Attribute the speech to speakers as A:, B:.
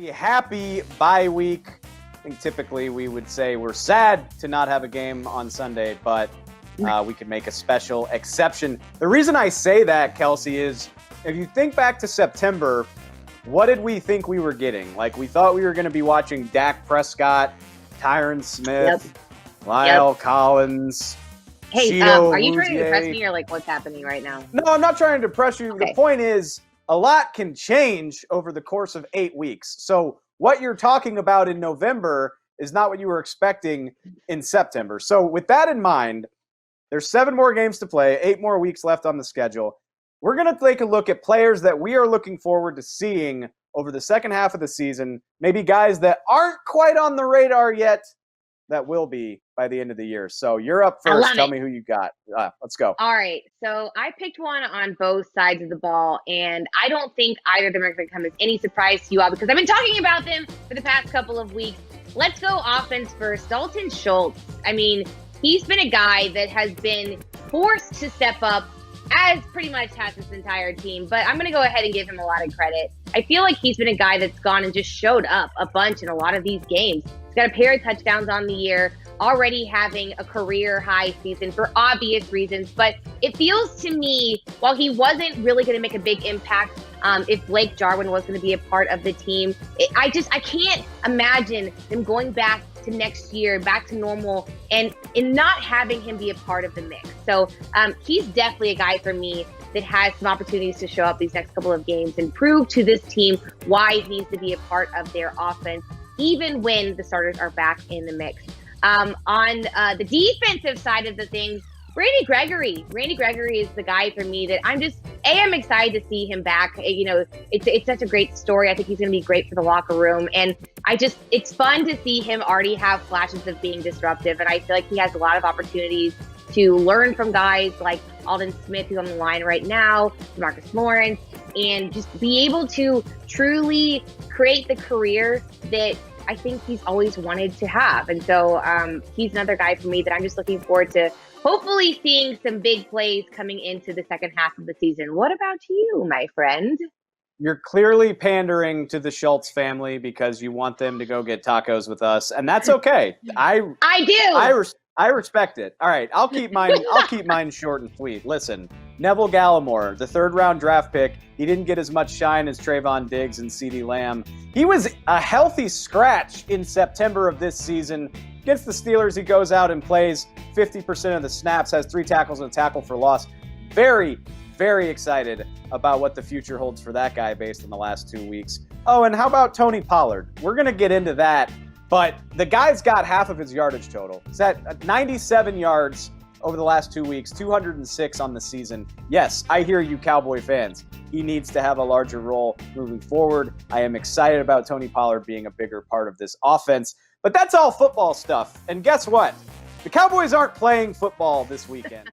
A: happy bye week. I think typically we would say we're sad to not have a game on Sunday, but we could make a special exception. The reason I say that, Kelsey, is if you think back to September, what did we think we were getting? Like, we thought we were going to be watching Dak Prescott, Tyron Smith, Lyle Collins.
B: Hey, are you trying to depress me, or like what's happening right now?
A: No, I'm not trying to depress you.
B: Okay.
A: The point is, a lot can change over the course of 8 weeks. So what you're talking about in November is not what you were expecting in September. So with that in mind, there's 7 more games to play, 8 more weeks left on the schedule. We're going to take a look at players that we are looking forward to seeing over the second half of the season, maybe guys that aren't quite on the radar yet that will be by the end of the year. So you're up first. Tell me who you got. Let's go.
B: All right. So I picked one on both sides of the ball, and I don't think either of them are going to come as any surprise to you all because I've been talking about them for the past couple of weeks. Let's go offense first. Dalton Schultz. I mean, he's been a guy that has been forced to step up, as pretty much has this entire team. But I'm going to go ahead and give him a lot of credit. I feel like he's been a guy that's gone and just showed up a bunch in a lot of these games. He's got a pair of touchdowns on the year, already having a career high season for obvious reasons. But it feels to me, while he wasn't really going to make a big impact, if Blake Jarwin was going to be a part of the team, I can't imagine them going back to next year, back to normal, and not having him be a part of the mix. So he's definitely a guy for me that has some opportunities to show up these next couple of games and prove to this team why he needs to be a part of their offense, even when the starters are back in the mix. On the defensive side of the things, Brady Gregory is the guy for me that I'm excited to see him back. You know, it's such a great story. I think he's going to be great for the locker room. And it's fun to see him already have flashes of being disruptive. And I feel like he has a lot of opportunities to learn from guys like Aldon Smith, who's on the line right now, Marcus Lawrence, and just be able to truly create the career that I think he's always wanted to have. And so he's another guy for me that I'm just looking forward to hopefully seeing some big plays coming into the second half of the season. What about you, my friend?
A: You're clearly pandering to the Schultz family because you want them to go get tacos with us, and that's okay. I do. I respect it. All right, I'll keep mine short and sweet. Listen, Neville Gallimore, the 3rd-round draft pick, he didn't get as much shine as Trayvon Diggs and CeeDee Lamb. He was a healthy scratch in September of this season. Against the Steelers, he goes out and plays 50% of the snaps, has 3 tackles and a tackle for loss. Very, very excited about what the future holds for that guy based on the last 2 weeks. Oh, and how about Tony Pollard? We're going to get into that, but the guy's got half of his yardage total. He's at 97 yards over the last 2 weeks, 206 on the season. Yes, I hear you, Cowboy fans. He needs to have a larger role moving forward. I am excited about Tony Pollard being a bigger part of this offense. But that's all football stuff. And guess what? The Cowboys aren't playing football this weekend.